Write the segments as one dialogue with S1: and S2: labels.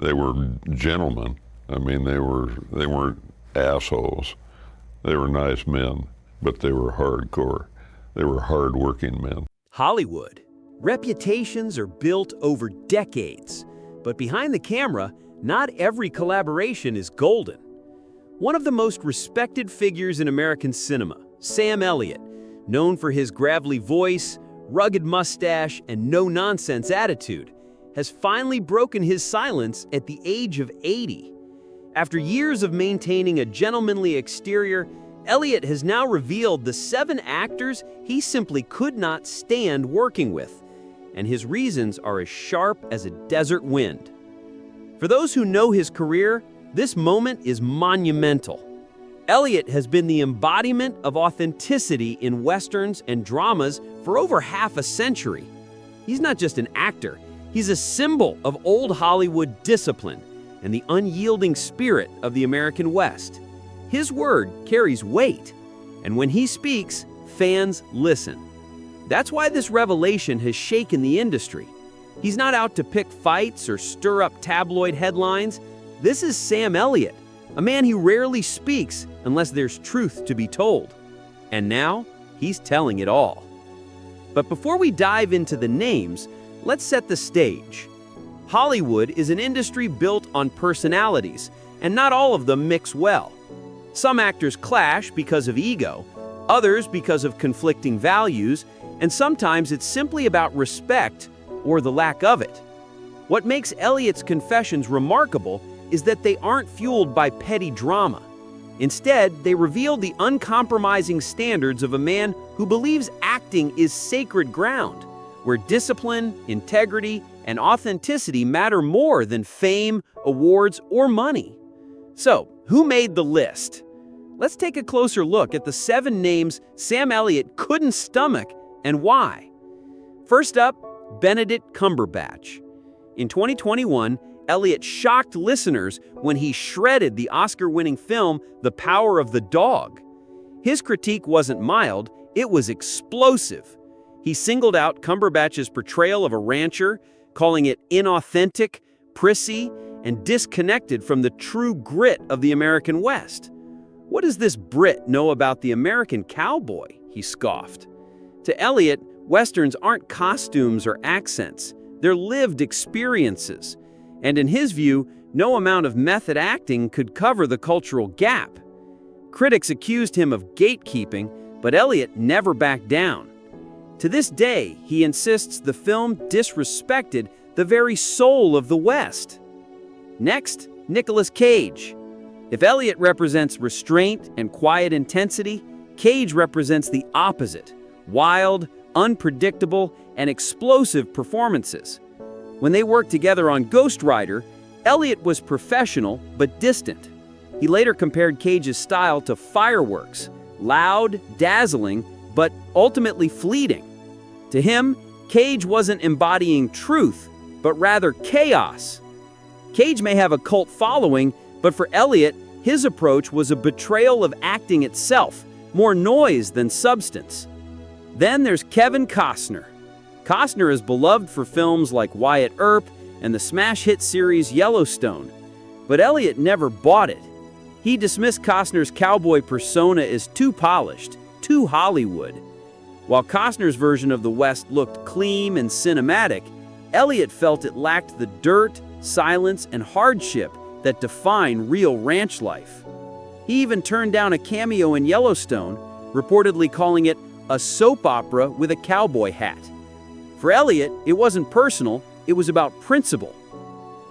S1: They were gentlemen. I mean, they weren't assholes. They were nice men, but they were hardcore. They were hard-working men.
S2: Hollywood. Reputations are built over decades, but behind the camera, not every collaboration is golden. One of the most respected figures in American cinema, Sam Elliott, known for his gravelly voice, rugged mustache, and no-nonsense attitude, has finally broken his silence at the age of 80. After years of maintaining a gentlemanly exterior, Elliott has now revealed the 7 actors he simply could not stand working with, and his reasons are as sharp as a desert wind. For those who know his career, this moment is monumental. Elliott has been the embodiment of authenticity in westerns and dramas for over half a century. He's not just an actor, he's a symbol of old Hollywood discipline and the unyielding spirit of the American West. His word carries weight, and when he speaks, fans listen. That's why this revelation has shaken the industry. He's not out to pick fights or stir up tabloid headlines. This is Sam Elliott, a man who rarely speaks unless there's truth to be told. And now, he's telling it all. But before we dive into the names, let's set the stage. Hollywood is an industry built on personalities, and not all of them mix well. Some actors clash because of ego, others because of conflicting values, and sometimes it's simply about respect or the lack of it. What makes Elliott's confessions remarkable is that they aren't fueled by petty drama. Instead, they reveal the uncompromising standards of a man who believes acting is sacred ground, where discipline, integrity, and authenticity matter more than fame, awards, or money. So, who made the list? Let's take a closer look at the 7 names Sam Elliott couldn't stomach and why. First up, Benedict Cumberbatch. In 2021, Elliott shocked listeners when he shredded the Oscar-winning film The Power of the Dog. His critique wasn't mild, it was explosive. He singled out Cumberbatch's portrayal of a rancher, calling it inauthentic, prissy, and disconnected from the true grit of the American West. "What does this Brit know about the American cowboy?" he scoffed. To Elliott, Westerns aren't costumes or accents, they're lived experiences. And in his view, no amount of method acting could cover the cultural gap. Critics accused him of gatekeeping, but Elliott never backed down. To this day, he insists the film disrespected the very soul of the West. Next, Nicolas Cage. If Elliott represents restraint and quiet intensity, Cage represents the opposite: wild, unpredictable, and explosive performances. When they worked together on Ghost Rider, Elliott was professional but distant. He later compared Cage's style to fireworks, loud, dazzling, but ultimately fleeting. To him, Cage wasn't embodying truth, but rather chaos. Cage may have a cult following, but for Elliott, his approach was a betrayal of acting itself, more noise than substance. Then there's Kevin Costner. Costner is beloved for films like Wyatt Earp and the smash hit series Yellowstone, but Elliott never bought it. He dismissed Costner's cowboy persona as too polished, too Hollywood. While Costner's version of the West looked clean and cinematic, Elliott felt it lacked the dirt, silence, and hardship that define real ranch life. He even turned down a cameo in Yellowstone, reportedly calling it a soap opera with a cowboy hat. For Elliott, it wasn't personal, it was about principle.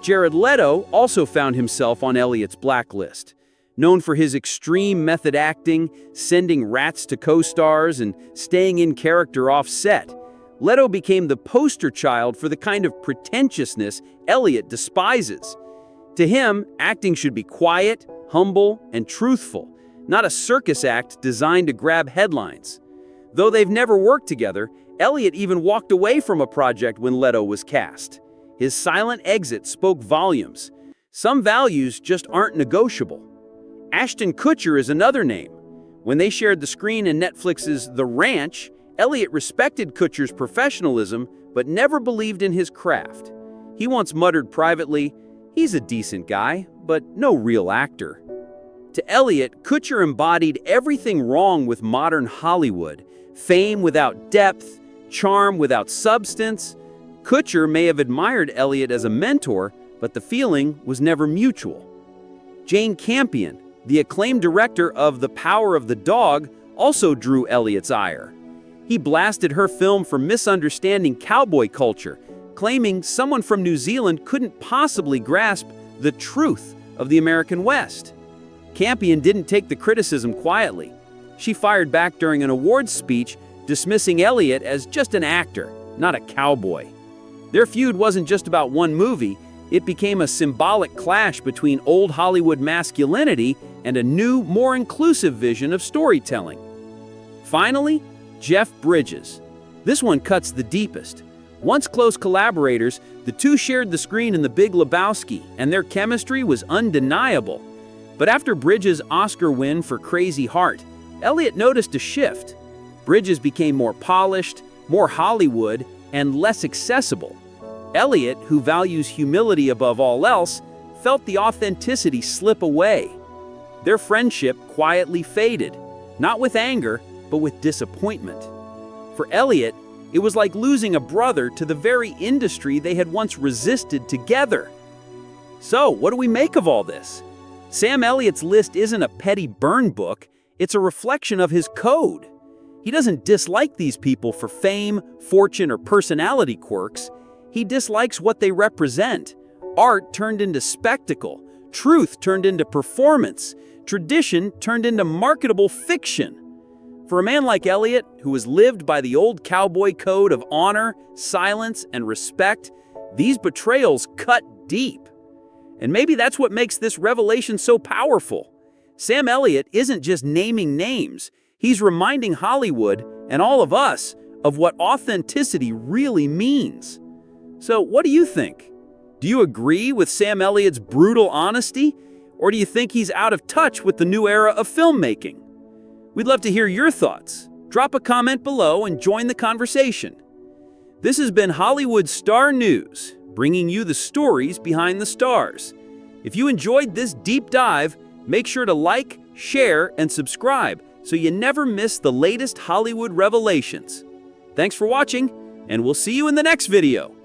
S2: Jared Leto also found himself on Elliott's blacklist. Known for his extreme method acting, sending rats to co-stars, and staying in character off-set, Leto became the poster child for the kind of pretentiousness Elliott despises. To him, acting should be quiet, humble, and truthful, not a circus act designed to grab headlines. Though they've never worked together, Elliott even walked away from a project when Leto was cast. His silent exit spoke volumes. Some values just aren't negotiable. Ashton Kutcher is another name. When they shared the screen in Netflix's The Ranch, Elliott respected Kutcher's professionalism, but never believed in his craft. He once muttered privately, He's a decent guy, but no real actor. To Elliot, Kutcher embodied everything wrong with modern Hollywood. Fame without depth, charm without substance. Kutcher may have admired Elliot as a mentor, but the feeling was never mutual. Jane Campion, the acclaimed director of The Power of the Dog, also drew Elliot's ire. He blasted her film for misunderstanding cowboy culture, claiming someone from New Zealand couldn't possibly grasp the truth of the American West. Campion didn't take the criticism quietly. She fired back during an awards speech, dismissing Elliot as just an actor, not a cowboy. Their feud wasn't just about one movie, it became a symbolic clash between old Hollywood masculinity and a new, more inclusive vision of storytelling. Finally, Jeff Bridges. This one cuts the deepest. Once close collaborators, the two shared the screen in The Big Lebowski, and their chemistry was undeniable. But after Bridges' Oscar win for Crazy Heart, Elliot noticed a shift. Bridges became more polished, more Hollywood, and less accessible. Elliot, who values humility above all else, felt the authenticity slip away. Their friendship quietly faded, not with anger, but with disappointment. For Elliot, it was like losing a brother to the very industry they had once resisted together. So, what do we make of all this? Sam Elliott's list isn't a petty burn book, it's a reflection of his code. He doesn't dislike these people for fame, fortune, or personality quirks. He dislikes what they represent. Art turned into spectacle, truth turned into performance, tradition turned into marketable fiction. For a man like Elliot, who has lived by the old cowboy code of honor, silence, and respect, these betrayals cut deep. And maybe that's what makes this revelation so powerful. Sam Elliott isn't just naming names, he's reminding Hollywood, and all of us, of what authenticity really means. So what do you think? Do you agree with Sam Elliott's brutal honesty? Or do you think he's out of touch with the new era of filmmaking? We'd love to hear your thoughts. Drop a comment below and join the conversation. This has been Hollywood Star News, bringing you the stories behind the stars. If you enjoyed this deep dive, make sure to like, share, and subscribe so you never miss the latest Hollywood revelations. Thanks for watching, and we'll see you in the next video.